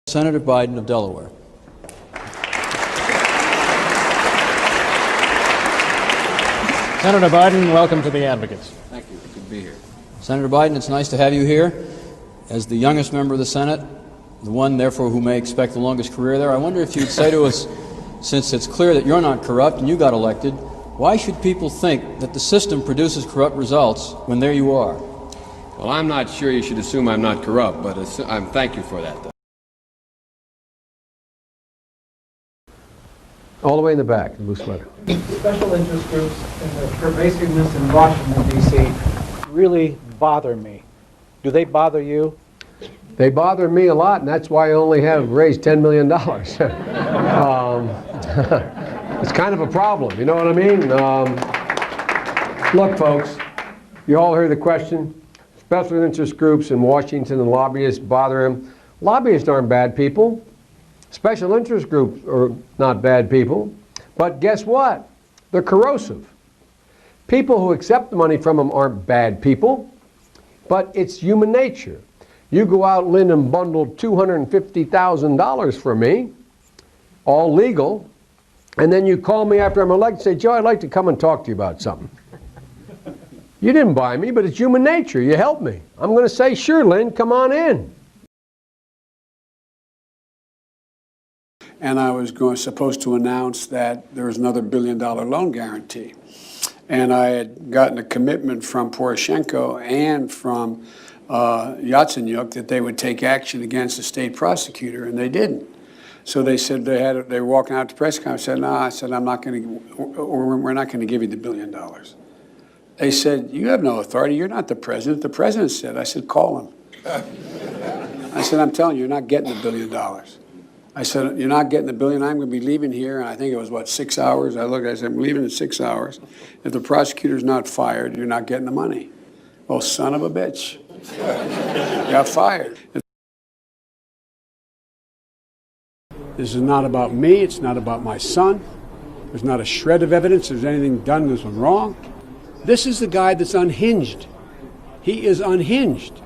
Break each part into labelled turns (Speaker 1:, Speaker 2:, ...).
Speaker 1: Senator Biden of Delaware.
Speaker 2: Senator Biden, welcome to the Advocates.
Speaker 1: Thank you. Good to be here. Senator Biden, it's nice to have you here. As the youngest member of the Senate, the one, therefore, who may expect the longest career there, I wonder if you'd say to us, since it's clear that you're not corrupt and you got elected, why should people think that the system produces corrupt results when there you are?
Speaker 3: Well, I'm not sure you should assume I'm not corrupt, but thank you for that, though.
Speaker 4: All the way in the back, blue sweater.
Speaker 5: Special interest groups and their pervasiveness in Washington, D.C. really bother me. Do they bother you?
Speaker 4: They bother me a lot, and that's why I only have raised $10 million. It's kind of a problem, you know what I mean? Look, folks, you all heard the question. Special interest groups in Washington and lobbyists bother them. Lobbyists aren't bad people. Special interest groups are not bad people. But guess what? They're corrosive. People who accept the money from them aren't bad people, but it's human nature. You go out, Lynn, and bundle $250,000 for me, all legal, and then you call me after I'm elected and say, Joe, I'd like to come and talk to you about something. You didn't buy me, but it's human nature. You helped me. I'm going to say, sure, Lynn, come on in.
Speaker 6: And I was supposed to announce that there was another $1 billion loan guarantee. And I had gotten a commitment from Poroshenko and from Yatsenyuk that they would take action against the state prosecutor, and they didn't. So they said they were walking out to press conference. I said, no, I said, we're not going to give you the $1 billion. They said, you have no authority. You're not the president. The president said. I said, call him. I said, I'm telling you, you're not getting the $1 billion. I said, you're not getting the $1 billion. I'm going to be leaving here. And I think it was, 6 hours? I said, I'm leaving in 6 hours. If the prosecutor's not fired, you're not getting the money. Well, son of a bitch. Got fired. This is not about me. It's not about my son. There's not a shred of evidence there's anything done that's wrong. This is the guy that's unhinged. He is unhinged.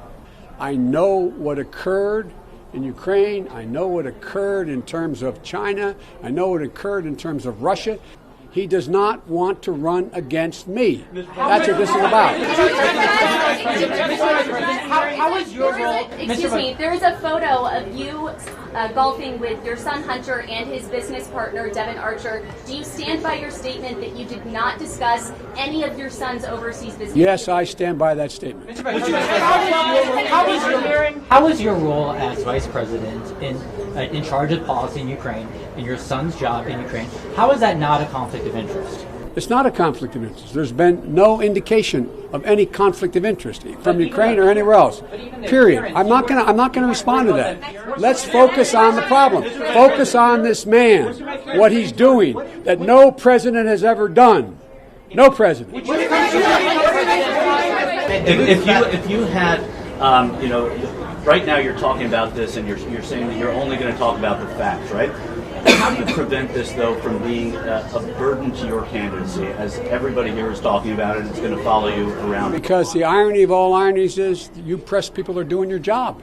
Speaker 6: I know what occurred in Ukraine. I know what occurred in terms of China. I know what occurred in terms of Russia. He does not want to run against me. That's what this is about.
Speaker 7: How is your role? Excuse me, there is a photo of you golfing with your son Hunter and his business partner Devin Archer. Do you stand by your statement that you did not discuss any of your son's overseas business?
Speaker 6: Yes, I stand by that statement.
Speaker 8: How is your role as vice president in charge of policy in Ukraine, in your son's job in Ukraine? How is that not a conflict of interest?
Speaker 6: It's not a conflict of interest. There's been no indication of any conflict of interest from Ukraine or anywhere else. Period. I'm not going to respond to that. Let's focus on the problem. Focus on this man, what he's doing, that no president has ever done. No president.
Speaker 9: If you had, right now you're talking about this and you're saying that you're only going to talk about the facts, right? How do you prevent this, though, from being a burden to your candidacy, as everybody here is talking about it and it's going to follow you around?
Speaker 6: Because the irony of all ironies is you press people are doing your job.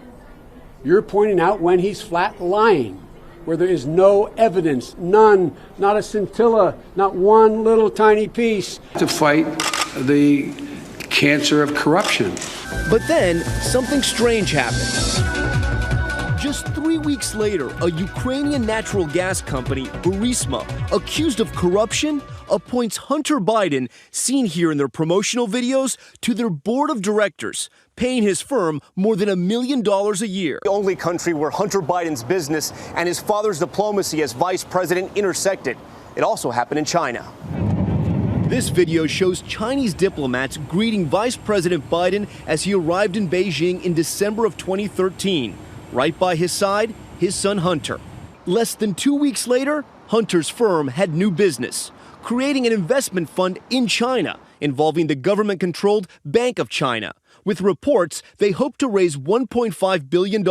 Speaker 6: You're pointing out when he's flat lying, where there is no evidence, none, not a scintilla, not one little tiny piece. To fight the cancer of corruption.
Speaker 10: But then something strange happened. Just 3 weeks later, a Ukrainian natural gas company, Burisma, accused of corruption, appoints Hunter Biden, seen here in their promotional videos, to their board of directors, paying his firm more than $1 million a year.
Speaker 11: The only country where Hunter Biden's business and his father's diplomacy as vice president intersected. It also happened in China.
Speaker 10: This video shows Chinese diplomats greeting Vice President Biden as he arrived in Beijing in December of 2013. Right by his side, his son Hunter. Less than 2 weeks later, Hunter's firm had new business, creating an investment fund in China involving the government-controlled Bank of China. With reports, they hope to raise $1.5 billion.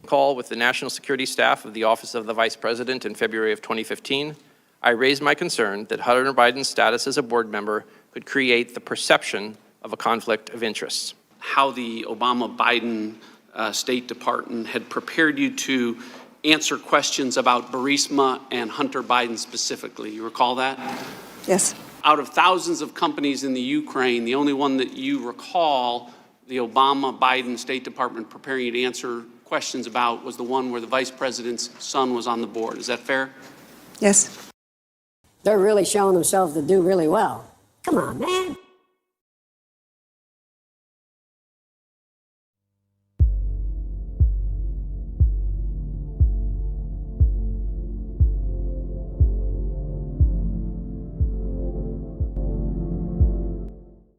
Speaker 12: Call with the national security staff of the Office of the Vice President in February of 2015, I raised my concern that Hunter Biden's status as a board member could create the perception of a conflict of interests.
Speaker 13: How the Obama-Biden State Department had prepared you to answer questions about Burisma and Hunter Biden specifically. You recall that?
Speaker 14: Yes.
Speaker 13: Out of thousands of companies in the Ukraine, the only one that you recall the Obama-Biden State Department preparing you to answer questions about was the one where the vice president's son was on the board. Is that fair?
Speaker 14: Yes.
Speaker 15: They're really showing themselves to do really well. Come on, man.